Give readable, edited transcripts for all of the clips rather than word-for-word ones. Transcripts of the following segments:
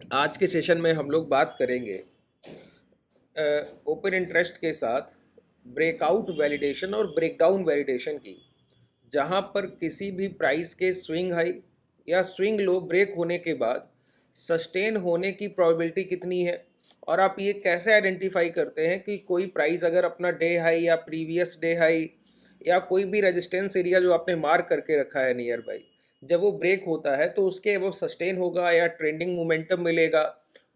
आज के सेशन में हम लोग बात करेंगे ओपन इंटरेस्ट के साथ ब्रेकआउट वैलिडेशन और ब्रेकडाउन वैलिडेशन की, जहां पर किसी भी प्राइस के स्विंग हाई या स्विंग लो ब्रेक होने के बाद सस्टेन होने की प्रोबेबिलिटी कितनी है, और आप ये कैसे आइडेंटिफाई करते हैं कि कोई प्राइस अगर अपना डे हाई या प्रीवियस डे हाई या कोई भी रेजिस्टेंस एरिया जो आपने मार्क करके रखा है नियर बाई, जब वो ब्रेक होता है तो उसके वो सस्टेन होगा या ट्रेंडिंग मोमेंटम मिलेगा।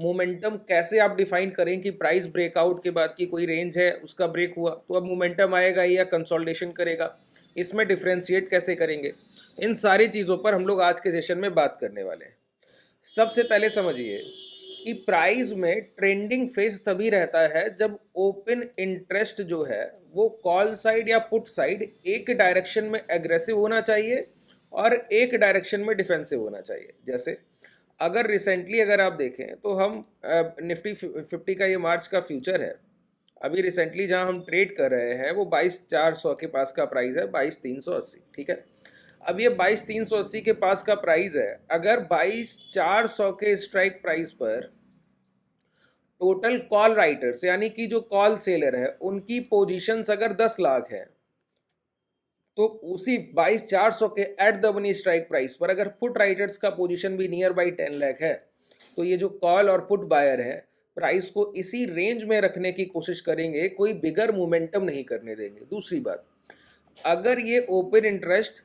मोमेंटम कैसे आप डिफाइन करें कि प्राइस ब्रेकआउट के बाद की कोई रेंज है, उसका ब्रेक हुआ तो अब मोमेंटम आएगा या कंसोलिडेशन करेगा, इसमें डिफ्रेंशिएट कैसे करेंगे। इन सारी चीज़ों पर हम लोग आज के सेशन में बात करने वाले हैं। सबसे पहले समझिए कि प्राइस में ट्रेंडिंग फेज तभी रहता है जब ओपन इंटरेस्ट जो है वो कॉल साइड या पुट साइड एक डायरेक्शन में एग्रेसिव होना चाहिए और एक डायरेक्शन में डिफेंसिव होना चाहिए। जैसे अगर रिसेंटली अगर आप देखें तो हम निफ्टी 50 का ये मार्च का फ्यूचर है, अभी रिसेंटली जहां हम ट्रेड कर रहे हैं वो 22,400 के पास का प्राइस है, 22,380। ठीक है, अब ये 22,380 के पास का प्राइस है। अगर 22,400 के स्ट्राइक प्राइस पर टोटल कॉल राइटर्स यानी कि जो कॉल सेलर है उनकी पोजीशंस अगर 10 लाख है, तो उसी 22,400 के at the money strike price पर अगर पुट राइटर्स का पोजीशन भी नियर बाई 10 लाख है, तो ये जो कॉल और पुट बायर है प्राइस को इसी रेंज में रखने की कोशिश करेंगे, कोई बिगर मोमेंटम नहीं करने देंगे। दूसरी बात, अगर ये ओपन इंटरेस्ट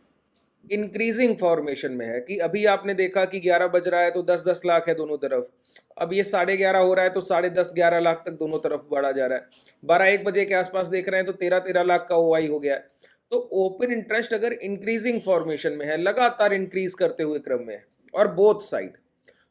इंक्रीजिंग फॉर्मेशन में है कि अभी आपने देखा कि 11 बज रहा है तो 10-10 लाख है दोनों तरफ, अब ये 11:30 हो रहा है तो 10.5-11 लाख तक दोनों तरफ बढ़ा जा रहा है, 12-1 बजे के आसपास देख रहे हैं तो 13-13 लाख का ओआई हो गया है। तो ओपन इंटरेस्ट अगर इंक्रीजिंग फॉर्मेशन में है, लगातार इंक्रीज करते हुए क्रम में है और बोथ साइड,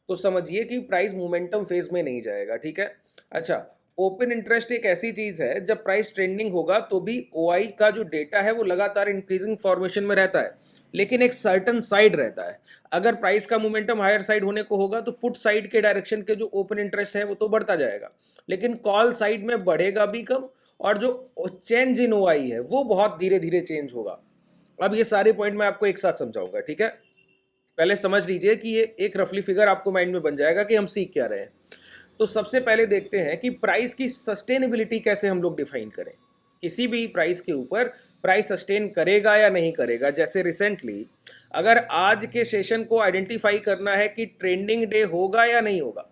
तो समझिए कि प्राइस मोमेंटम फेज में नहीं जाएगा। ठीक है, अच्छा, ओपन इंटरेस्ट एक ऐसी चीज है जब प्राइस ट्रेंडिंग होगा तो भी ओआई का जो डेटा है वो लगातार इंक्रीजिंग फॉर्मेशन में रहता है, लेकिन एक सर्टन साइड रहता है। अगर प्राइस का मोमेंटम हायर साइड होने को होगा तो पुट साइड के डायरेक्शन के जो ओपन इंटरेस्ट है वो तो बढ़ता जाएगा, लेकिन कॉल साइड में बढ़ेगा भी कम, और जो चेंज इन ओआई है वो बहुत धीरे धीरे चेंज होगा। अब ये सारे पॉइंट मैं आपको एक साथ समझाऊंगा। ठीक है, पहले समझ लीजिए कि ये एक रफली फिगर आपको माइंड में बन जाएगा कि हम सीख क्या रहे हैं। तो सबसे पहले देखते हैं कि प्राइस की सस्टेनेबिलिटी कैसे हम लोग डिफाइन करें। किसी भी प्राइस के ऊपर प्राइस सस्टेन करेगा या नहीं करेगा। जैसे रिसेंटली अगर आज के सेशन को आइडेंटिफाई करना है कि ट्रेंडिंग डे होगा या नहीं होगा,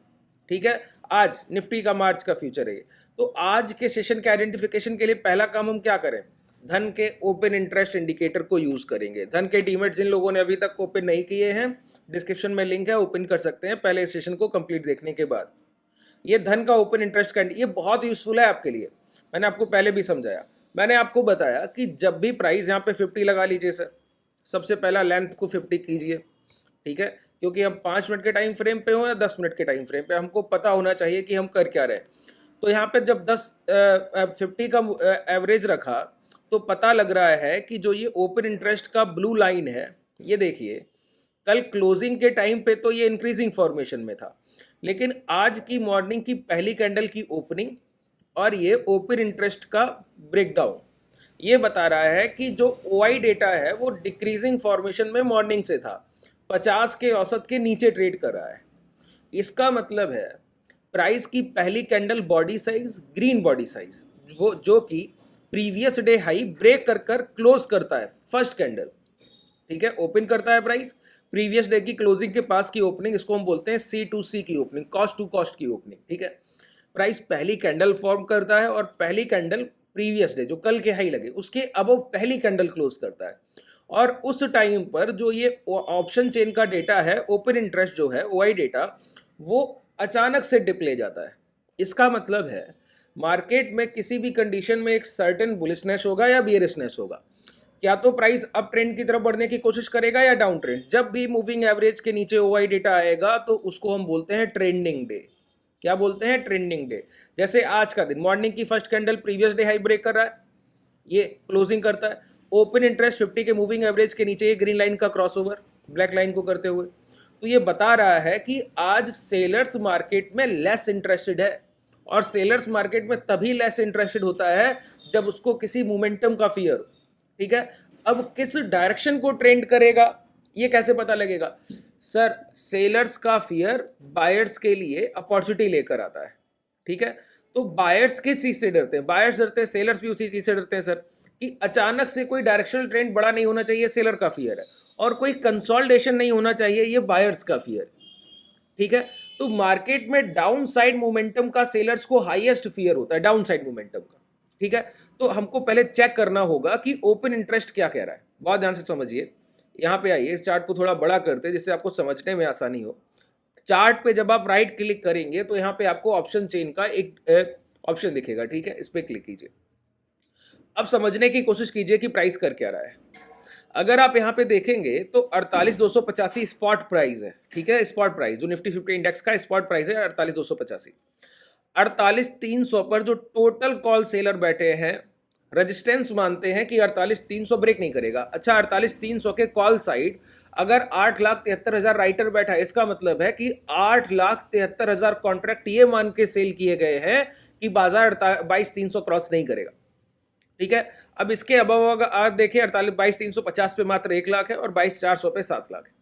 ठीक है, आज निफ्टी का मार्च का फ्यूचर है, तो आज के सेशन के आइडेंटिफिकेशन के लिए पहला काम हम क्या करें, धन के ओपन इंटरेस्ट इंडिकेटर को यूज करेंगे। धन के डीमेट जिन लोगों ने अभी तक ओपन नहीं किए हैं, डिस्क्रिप्शन में लिंक है, ओपन कर सकते हैं पहले सेशन को कंप्लीट देखने के बाद। ये धन का ओपन इंटरेस्ट का ये बहुत यूजफुल है आपके लिए, मैंने आपको पहले भी समझाया। मैंने आपको बताया कि जब भी प्राइस यहाँ पे 50 लगा लीजिए सर, सबसे पहला लेंथ को 50 कीजिए। ठीक है, क्योंकि हम 5 मिनट के टाइम फ्रेम पे हो या 10 मिनट के टाइम फ्रेम पे, हमको पता होना चाहिए कि हम कर क्या रहे हैं। तो यहाँ पे जब 50 का एवरेज रखा तो पता लग रहा है कि जो ये ओपन इंटरेस्ट का ब्लू लाइन है, ये देखिए कल क्लोजिंग के टाइम पे तो ये इंक्रीजिंग फॉर्मेशन में था, लेकिन आज की मॉर्निंग की पहली कैंडल की ओपनिंग और ये ओपन इंटरेस्ट का ब्रेकडाउन ये बता रहा है कि जो ओआई डेटा है वो डिक्रीजिंग फॉर्मेशन में मॉर्निंग से था, 50 के औसत के नीचे ट्रेड कर रहा है। इसका मतलब है प्राइस की पहली candle body size green body size, वो जो कि प्रीवियस डे हाई ब्रेक कर कर क्लोज करता है फर्स्ट कैंडल। ठीक है, ओपन करता है प्राइस प्रीवियस डे की क्लोजिंग के पास की ओपनिंग, इसको हम बोलते हैं सी टू सी की ओपनिंग, कॉस्ट टू कॉस्ट की ओपनिंग। ठीक है, प्राइस पहली कैंडल फॉर्म करता है और पहली कैंडल प्रीवियस डे जो कल के हाई लगे उसके अबव पहली कैंडल क्लोज करता है, और उस टाइम पर जो ये ऑप्शन चेन का डेटा है, ओपन इंटरेस्ट जो है ओआई डेटा, वो अचानक से डिप ले जाता है। इसका मतलब है मार्केट में किसी भी कंडीशन में एक सर्टेन बुलिशनेस होगा या बियरिशनेस होगा, क्या तो प्राइस अप ट्रेंड की तरफ बढ़ने की कोशिश करेगा या डाउन ट्रेंड। जब भी मूविंग एवरेज के नीचे ओआई डेटा आएगा तो उसको हम बोलते हैं ट्रेंडिंग डे। क्या बोलते हैं, ट्रेंडिंग डे। जैसे आज का दिन मॉर्निंग की first candle previous day high break कर रहा है, ये क्लोजिंग करता है ओपन इंटरेस्ट 50 के मूविंग एवरेज के नीचे ये ग्रीन लाइन का क्रॉसओवर ब्लैक लाइन को करते हुए, तो ये बता रहा है कि आज सेलर्स मार्केट में लेस इंटरेस्टेड है, और सेलर्स मार्केट में तभी लेस इंटरेस्टेड होता है जब उसको किसी मोमेंटम का फियर हो। ठीक है, अब किस डायरेक्शन को ट्रेंड करेगा ये कैसे पता लगेगा? सर, सेलर्स का फियर बायर्स के लिए अपॉर्चुनिटी लेकर आता है, ठीक है? तो बायर्स किस चीज से डरते हैं? बायर्स डरते हैं, सेलर्स भी उसी चीज से डरते हैं सर, कि अचानक से कोई डायरेक्शनल ट्रेंड बड़ा नहीं होना चाहिए, सेलर का फियर है, और कोई कंसोलिडेशन नहीं होना चाहिए, ये बायर्स का फियर, ठीक है? तो मार्केट में डाउन साइड मोमेंटम का सेलर्स को हाईएस्ट फियर होता है, डाउन साइड मोमेंटम का, ठीक है? तो हमको पहले चेक करना होगा कि ओपन इंटरेस्ट क्या कह रहा है। बहुत ध्यान से समझिए, यहाँ पे आइए, इस चार्ट को थोड़ा बड़ा करते हैं जिससे आपको समझने में आसानी हो। चार्ट पे जब आप राइट क्लिक करेंगे तो यहाँ पे आपको ऑप्शन चेन का एक ऑप्शन दिखेगा, ठीक है? इस पे क्लिक कीजिए। अब समझने की कोशिश कीजिए कि प्राइस कर क्या रहा है। अगर आप यहाँ पे देखेंगे तो 48,285 स्पॉट प्राइस है, ठीक है? स्पॉट प्राइस जो निफ्टी 50 इंडेक्स का स्पॉट प्राइस है 48,285। 48,300 पर जो टोटल कॉल सेलर बैठे हैं, रेजिस्टेंस मानते हैं कि 48,300 ब्रेक नहीं करेगा। अच्छा, 48,300 के कॉल साइड अगर 8,73,000 राइटर बैठा है, इसका मतलब है कि 8,73,000 कॉन्ट्रैक्ट ये मान के सेल किए गए हैं कि बाजार 22,300 क्रॉस नहीं करेगा, ठीक है? अब इसके अबव अगर आप देखें 22,350 पे मात्र 1 लाख है और 22,400 पे 7 लाख है,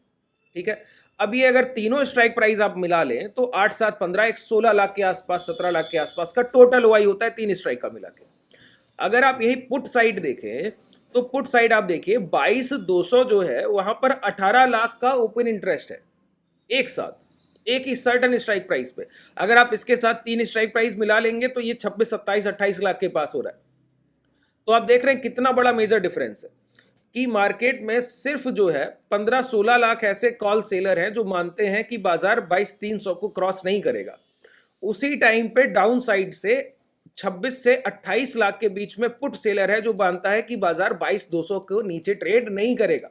ठीक है? अब ये अगर तीनों स्ट्राइक प्राइस आप मिला लें तो 8 7 15 एक 16 लाख के आसपास, 17 लाख के आसपास का टोटल ओआई होता है तीन स्ट्राइक का मिला के। अगर आप यही पुट साइड देखें तो पुट साइड आप देखिए 22,200 जो है वहां पर 18 लाख का ओपन इंटरेस्ट है एक साथ, एक ही सर्टन स्ट्राइक प्राइस पे। अगर आप इसके साथ तीन स्ट्राइक प्राइस मिला लेंगे तो ये 26 27 28 लाख के पास हो रहा है। तो आप देख रहे हैं कितना बड़ा मेजर डिफरेंस है कि मार्केट में सिर्फ जो है 15-16 लाख ऐसे कॉल सेलर हैं जो मानते हैं कि बाजार 22,300 को क्रॉस नहीं करेगा। उसी टाइम पे डाउन साइड से 26 से 28 लाख के बीच में पुट सेलर है जो मानता है कि बाजार 22,200 को नीचे ट्रेड नहीं करेगा।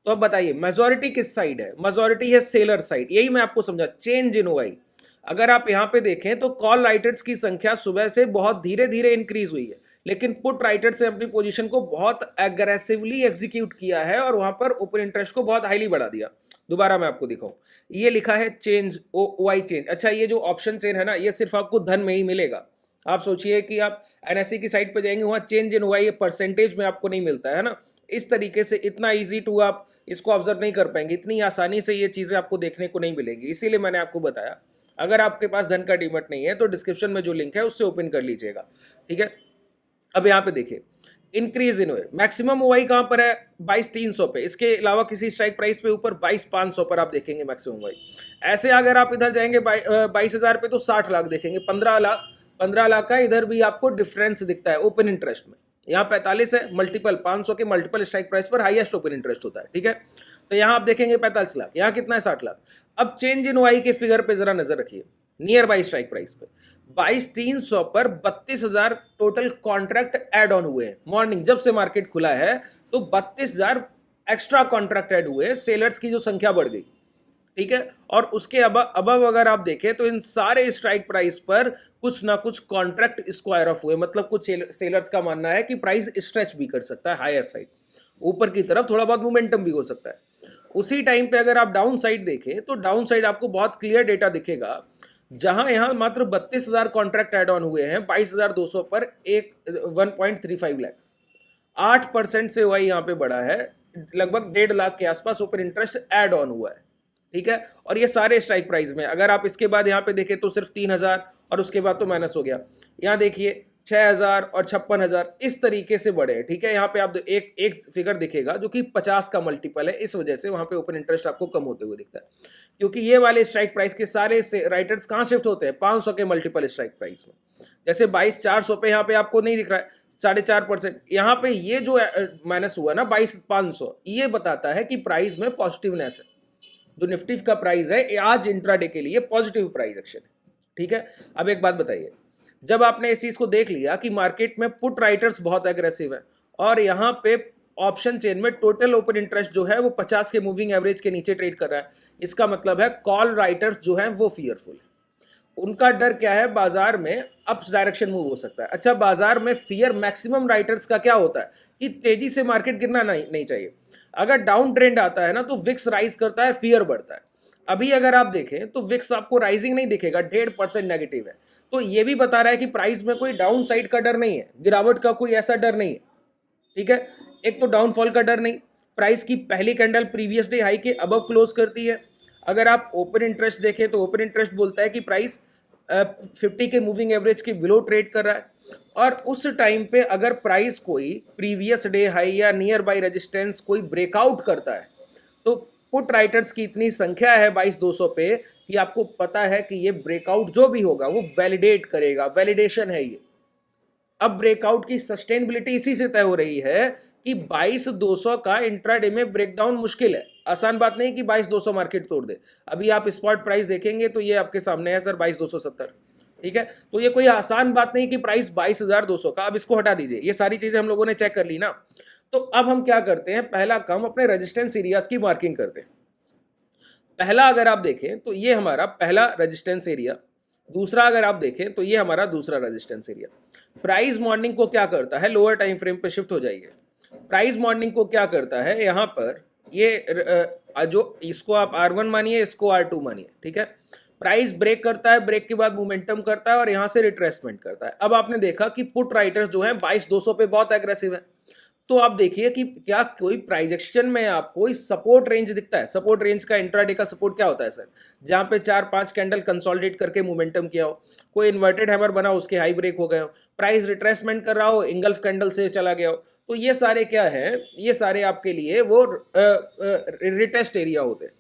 तो अब बताइए मेजॉरिटी किस साइड है? मेजॉरिटी है सेलर साइड। यही मैं आपको समझा, चेंज इन ओआई। अगर आप यहां पे देखें तो कॉल राइटर्स की संख्या सुबह से बहुत धीरे धीरे इंक्रीज हुई है, लेकिन पुट राइटर्स ने अपनी पोजीशन को बहुत एग्रेसिवली एग्जीक्यूट किया है और वहां पर ओपन इंटरेस्ट को बहुत हाईली बढ़ा दिया। दोबारा मैं आपको दिखाऊं, ये लिखा है चेंज ओआई चेंज। अच्छा, ये जो ऑप्शन चेन है ना, ये सिर्फ आपको धन में ही मिलेगा। आप सोचिए कि आप एनएससी की साइट पर जाएंगे, वहां चेंज इन ओआई परसेंटेज में आपको नहीं मिलता है ना। इस तरीके से इतना इजी टू आप इसको ऑब्जर्व नहीं कर पाएंगे, इतनी आसानी से ये चीजें आपको देखने को नहीं मिलेंगी। इसीलिए मैंने आपको बताया अगर आपके पास धन का डीमैट नहीं है तो डिस्क्रिप्शन में जो लिंक है उससे ओपन कर लीजिएगा, ठीक है? अब यहाँ पे देखिए increase in OI, maximum OI कहां पर है? 22,300 पे। इसके अलावा किसी स्ट्राइक प्राइस पे ऊपर 22,500 पर आप देखेंगे मैक्सिमम ओआई। ऐसे अगर आप इधर जाएंगे 22,000 पे तो 60 लाख देखेंगे, 15 लाख का इधर भी आपको डिफरेंस दिखता है ओपन इंटरेस्ट में। यहाँ 45 है, मल्टीपल 500 के मल्टीपल स्ट्राइक प्राइस पर हाईएस्ट ओपन इंटरेस्ट होता है, ठीक है? तो यहाँ आप देखेंगे 45 लाख, यहाँ कितना है? 60 लाख। अब चेंज इन ओआई के फिगर पे जरा नजर रखिए, नियर बाई स्ट्राइक प्राइस पे 22,300 पर 32,000 टोटल कॉन्ट्रैक्ट एड ऑन हुए हैं। मॉर्निंग जब से मार्केट खुला है तो 32,000 एक्स्ट्रा कॉन्ट्रैक्ट एड हुए हैं, सेलर्स की जो संख्या बढ़ गई, ठीक है? और उसके अबव अगर आप देखें तो इन सारे स्ट्राइक प्राइस पर कुछ ना कुछ कॉन्ट्रैक्ट स्क्वायर ऑफ हुए, मतलब कुछ सेलर्स का मानना है कि प्राइस स्ट्रेच भी कर सकता है हायर साइड, ऊपर की तरफ थोड़ा बहुत मोमेंटम भी हो सकता है। उसी टाइम पे अगर आप डाउन साइड देखें तो डाउन साइड आपको बहुत क्लियर डेटा दिखेगा, जहां यहां मात्र 32,000 कॉन्ट्रैक्ट एड ऑन हुए हैं 22,200 पर, एक 1.35 लाख, 8% से ओआई यहाँ पे बढ़ा है, लगभग 1.5 लाख के आसपास ओपन इंटरेस्ट एड ऑन हुआ है, ठीक है? और ये सारे स्ट्राइक प्राइस में। अगर आप इसके बाद यहाँ पे देखें तो सिर्फ 3,000 और उसके बाद तो माइनस हो गया। यहाँ देखिए 6,000 और 56,000 इस तरीके से बढ़े, ठीक है? यहाँ पे आप एक फिगर दिखेगा जो कि 50 का मल्टीपल है, इस वजह से वहां पे ओपन इंटरेस्ट आपको कम होते हुए दिखता है, क्योंकि ये वाले स्ट्राइक प्राइस के सारे राइटर्स कहाँ शिफ्ट होते हैं? 500 के मल्टीपल स्ट्राइक प्राइस में। जैसे 22,400 पे यहाँ पे आपको नहीं दिख रहा है, 4.5%। यहाँ पे ये जो माइनस हुआ ना 22,500, ये बताता है कि प्राइस में पॉजिटिवनेस है। जो निफ्टी का प्राइस है आज इंट्राडे के लिए पॉजिटिव प्राइस एक्शन है, ठीक है? अब एक बात बताइए, जब आपने इस चीज को देख लिया कि मार्केट में पुट राइटर्स बहुत एग्रेसिव है और यहाँ पे ऑप्शन चेन में टोटल ओपन इंटरेस्ट जो है वो 50 के मूविंग एवरेज के नीचे ट्रेड कर रहा है, इसका मतलब है कॉल राइटर्स जो है वो फियरफुल है। उनका डर क्या है? बाजार में अप्स डायरेक्शन मूव हो सकता है। अच्छा, बाजार में फियर मैक्सिमम राइटर्स का क्या होता है कि तेजी से मार्केट गिरना नहीं चाहिए। अगर डाउन ट्रेंड आता है ना तो विक्स राइज करता है, फियर बढ़ता है। अभी अगर आप देखें तो विक्स आपको राइजिंग नहीं दिखेगा, 1.5% नेगेटिव है। तो ये भी बता रहा है कि प्राइस में कोई डाउन साइड का डर नहीं है, गिरावट का कोई ऐसा डर नहीं है, ठीक है? एक तो डाउनफॉल का डर नहीं, प्राइस की पहली कैंडल प्रीवियस डे हाई के अबव क्लोज करती है। अगर आप ओपन इंटरेस्ट देखें तो ओपन इंटरेस्ट बोलता है कि प्राइस 50 के मूविंग एवरेज के बिलो ट्रेड कर रहा है, और उस टाइम पे अगर प्राइस कोई प्रीवियस डे हाई या नियर बाई रेजिस्टेंस कोई ब्रेकआउट करता है तो पुट राइटर्स की इतनी संख्या है 22,200 पे कि आपको पता है कि ये ब्रेकआउट जो भी होगा वो वैलिडेट करेगा, वैलिडेशन है ये। अब ब्रेकआउट की सस्टेनेबिलिटी इसी से तय हो रही है कि 22,200 का इंट्राडे में ब्रेकडाउन मुश्किल है, आसान बात नहीं कि 22,200 मार्केट तोड़ दे। अभी आप स्पॉट प्राइस देखेंगे तो ये आपके सामने है सर 22,270, ठीक है। तो ये कोई आसान बात नहीं कि प्राइस 22,200 का, अब इसको हटा दीजिए, ये सारी चीजें हम लोगों ने चेक कर ली ना। तो अब हम क्या करते हैं, पहला काम अपने रेजिस्टेंस एरियाज की मार्किंग करते हैं। पहला अगर आप देखें तो ये हमारा पहला रेजिस्टेंस एरिया, दूसरा अगर आप देखें तो ये हमारा दूसरा रेजिस्टेंस एरिया। प्राइस मॉर्निंग को क्या करता है, लोअर टाइम फ्रेम पे शिफ्ट हो जाइए। प्राइस मॉर्निंग को क्या करता है, यहाँ पर ये जो इसको आप R1 मानिए, इसको R2 मानिए, ठीक है। प्राइस ब्रेक करता है, ब्रेक के बाद मोमेंटम करता है और यहां से रिट्रेसमेंट करता है। अब आपने देखा कि पुट राइटर्स जो है 22,200 पे बहुत एग्रेसिव है। तो आप देखिए कि क्या कोई प्राइस एक्शन में आपको सपोर्ट रेंज दिखता है। सपोर्ट रेंज का इंट्राडे का सपोर्ट क्या होता है सर, जहां पे 4-5 कैंडल कंसोलिडेट करके मोमेंटम किया हो, कोई इन्वर्टेड हैमर बना, उसके हाई ब्रेक हो गए हो, प्राइस रिट्रेसमेंट कर रहा हो, इंगल्फ कैंडल से चला गया हो, तो ये सारे क्या है, ये सारे आपके लिए वो रिटेस्ट एरिया होते हैं,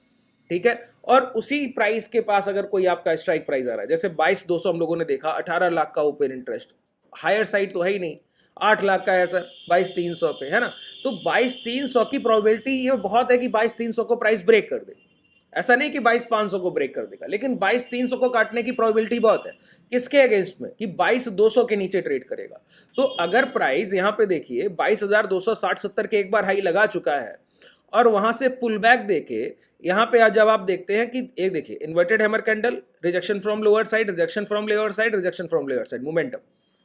ठीक है। और उसी प्राइस के पास अगर कोई आपका स्ट्राइक प्राइस आ रहा है, जैसे 22,200 हम लोगों ने देखा, 18 लाख का ओपन इंटरेस्ट, हायर साइड तो है ही नहीं, 8 लाख का है सर 22,300 पे, है ना। तो 22,300 की प्रोबेबिलिटी ये बहुत है कि 22,300 को प्राइस ब्रेक कर दे। ऐसा नहीं कि 22,500 को ब्रेक कर देगा, लेकिन 22,300 को काटने की प्रोबेबिलिटी बहुत है। किसके अगेंस्ट में, कि 22,200 के नीचे ट्रेड करेगा। तो अगर प्राइस यहाँ पे देखिए 22,260-70 के एक बार हाई लगा चुका है और वहां से पुल बैक देके यहाँ पे आज जब आप देखते हैं कि एक देखिए inverted hammer candle, rejection from lower side, rejection from lower side, rejection from lower side, momentum,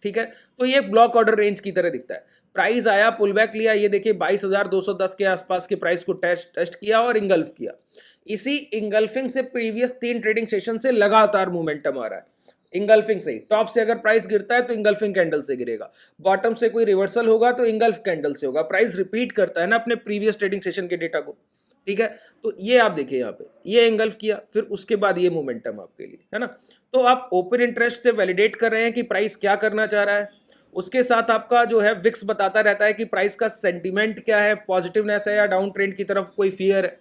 ठीक है। तो ये ब्लॉक ऑर्डर रेंज की तरह दिखता है। प्राइस आया, पुल बैक लिया, ये देखिए 22,210 के आसपास के प्राइस को टेस्ट किया और इंगल्फ किया। इसी इंगल्फिंग से प्रीवियस 3 ट्रेडिंग सेशन से लगातार मोमेंटम आ रहा है। इंगल्फिंग से ही टॉप से अगर प्राइस गिरता है तो इंगल्फिंग कैंडल से गिरेगा, बॉटम से कोई रिवर्सल होगा तो इंगल्फ कैंडल से होगा। प्राइस रिपीट करता है ना अपने प्रीवियस ट्रेडिंग सेशन के डेटा को, ठीक है। तो ये आप देखिए यहाँ पे ये इंगल्फ किया, फिर उसके बाद ये मोमेंटम आपके लिए, है ना। तो आप ओपन इंटरेस्ट से वैलिडेट कर रहे हैं कि प्राइस क्या करना चाह रहा है। उसके साथ आपका जो है विक्स बताता रहता है कि प्राइस का सेंटीमेंट क्या है, पॉजिटिवनेस है या डाउन ट्रेंड की तरफ कोई फियर है।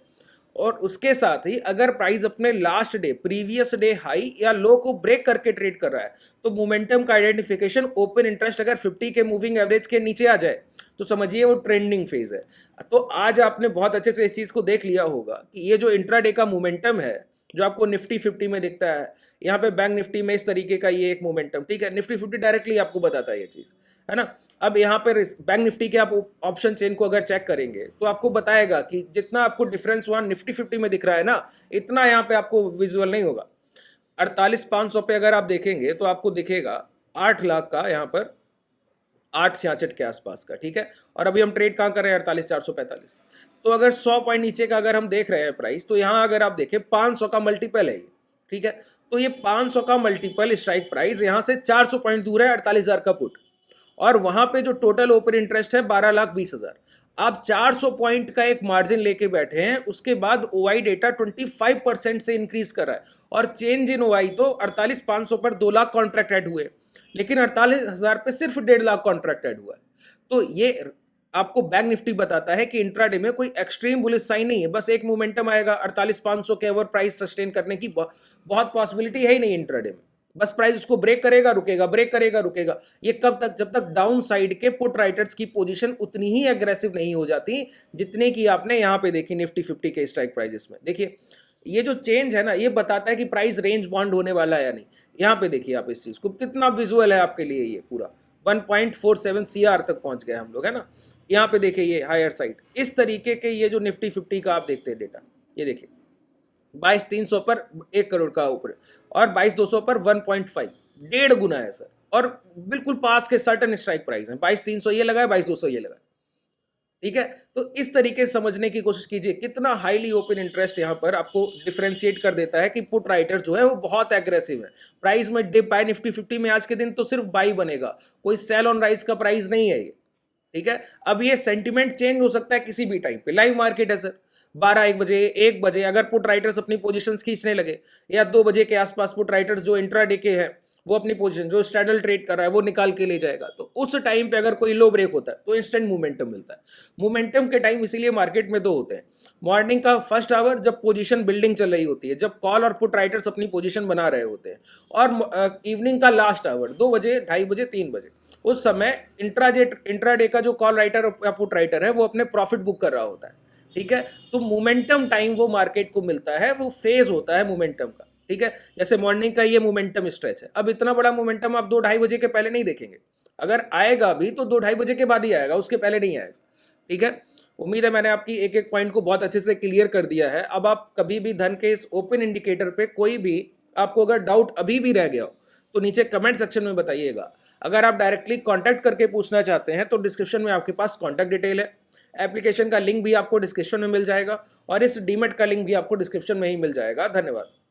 और उसके साथ ही अगर प्राइस अपने last day, previous day high या लो को ब्रेक करके ट्रेड कर रहा है तो मोमेंटम का आइडेंटिफिकेशन, ओपन इंटरेस्ट अगर 50 के मूविंग एवरेज के नीचे आ जाए तो समझिए वो ट्रेंडिंग फेज है। तो आज आपने बहुत अच्छे से इस चीज को देख लिया होगा कि ये जो इंट्राडे का मोमेंटम है जो आपको निफ्टी 50 में दिखता है, यहाँ पे बैंक निफ्टी में इस तरीके का ये एक मोमेंटम, ठीक है। निफ्टी 50 डायरेक्टली आपको बताता है ये चीज, है ना। अब यहाँ पे बैंक निफ्टी के आप ऑप्शन चेन को अगर चेक करेंगे तो आपको बताएगा कि जितना आपको डिफरेंस वहां निफ्टी 50 में दिख रहा है ना, इतना यहाँ पे आपको विजुअल नहीं होगा। 48,500 पे अगर आप देखेंगे तो आपको दिखेगा 8 लाख का यहाँ पर 866 के आसपास का, ठीक है। और अभी हम ट्रेड कहाँ कर रहे हैं, 48,445। तो अगर 100 पॉइंट नीचे का अगर हम देख रहे हैं प्राइस, तो यहाँ अगर आप देखें 500 का मल्टीपल है ये, ठीक है। तो ये 500 का मल्टीपल स्ट्राइक प्राइस यहाँ से 400 पॉइंट दूर है, 48,000 का पुट, और वहां पे जो टोटल ओपन इंटरेस्ट है 12,20,000। आप 400 पॉइंट का एक मार्जिन लेके बैठे हैं, उसके बाद ओआई डेटा 25% से इंक्रीज कर रहा है, और चेंज इन ओआई तो 48,500 पर 2 लाख कॉन्ट्रैक्ट ऐड हुए, लेकिन 48,000 पे सिर्फ 1.5 लाख कॉन्ट्रैक्ट ऐड हुआ है। तो ये आपको बैंक निफ्टी बताता है कि इंट्राडे में कोई एक्सट्रीम बुलिश साइन नहीं है, बस एक मोमेंटम आएगा 48,500 के ओवर प्राइस सस्टेन करने की बहुत पॉसिबिलिटी है ही नहीं इंट्राडे में। बस प्राइस उसको ब्रेक करेगा रुकेगा, ब्रेक करेगा रुकेगा। ये कब तक, जब तक डाउन साइड के पुट राइटर्स की पोजीशन उतनी ही एग्रेसिव नहीं हो जाती जितने की आपने यहाँ पे देखी निफ्टी 50 के स्ट्राइक प्राइजेस में। देखिए ये जो चेंज है ना, ये बताता है कि प्राइस रेंज बाउंड होने वाला है या नहीं। यहाँ पे देखिए आप इस चीज को, कितना विजुअल है आपके लिए, ये पूरा 1.47 CR तक पहुंच गए हम लोग, है ना। यहाँ पे देखिए ये हायर साइड, इस तरीके के ये जो निफ्टी 50 का आप देखते हैं डेटा, ये देखिए 22,300 पर 1 करोड़ का ऊपर, और 22,200 पर 1.5, 1.5 गुना है सर। और बिल्कुल पास के सर्टन स्ट्राइक प्राइस है, 22,300 ये लगा है, 22,200 ये लगा है, ठीक है। तो इस तरीके से समझने की कोशिश कीजिए कितना हाईली ओपन इंटरेस्ट यहाँ पर आपको डिफरेंशिएट कर देता है कि पुट राइटर जो है वो बहुत एग्रेसिव है। प्राइस में डिप बाय निफ्टी 50 में आज के दिन तो सिर्फ बाई बनेगा, कोई सेल ऑन राइज का प्राइस नहीं है ये, ठीक है। अब ये सेंटिमेंट चेंज हो सकता है किसी भी टाइम पे, लाइव मार्केट है सर, 12 1 बजे 1 बजे अगर पुट राइटर्स अपनी पोजीशंस खींचने लगे, या 2 बजे के आसपास पुट राइटर्स जो इंट्राडे के हैं वो अपनी पोजीशन जो स्ट्रैडल ट्रेड कर रहा है वो निकाल के ले जाएगा, तो उस टाइम पे अगर कोई लो ब्रेक होता है तो इंस्टेंट मोमेंटम मिलता है। मोमेंटम के टाइम इसीलिए मार्केट में दो होते हैं, मॉर्निंग का फर्स्ट आवर जब पोजीशन बिल्डिंग चल रही होती है, जब कॉल और पुट राइटर्स अपनी पोजीशन बना रहे होते हैं, और इवनिंग का लास्ट आवर 2 बजे 2:30 बजे 3 बजे, उस समय इंट्राडे का जो कॉल राइटर या पुट राइटर है वो अपने प्रॉफिट बुक कर रहा होता है, ठीक है। तो मोमेंटम टाइम वो मार्केट को मिलता है, वो फेज होता है मोमेंटम का, ठीक है। जैसे मॉर्निंग का ये मोमेंटम स्ट्रेच है, अब इतना बड़ा मोमेंटम आप 2 2:30 बजे के पहले नहीं देखेंगे, अगर आएगा भी तो 2 2:30 बजे के बाद ही आएगा, उसके पहले नहीं आएगा, ठीक है। उम्मीद है मैंने आपकी एक एक पॉइंट को बहुत अच्छे से क्लियर कर दिया है। अब आप कभी भी धन के इस ओपन इंडिकेटर पे कोई भी आपको अगर डाउट अभी भी रह गया हो तो नीचे कमेंट सेक्शन में बताइएगा। अगर आप डायरेक्टली कांटेक्ट करके पूछना चाहते हैं तो डिस्क्रिप्शन में आपके पास कांटेक्ट डिटेल है, एप्लीकेशन का लिंक भी आपको डिस्क्रिप्शन में मिल जाएगा, और इस डीमेट का लिंक भी आपको डिस्क्रिप्शन में ही मिल जाएगा। धन्यवाद।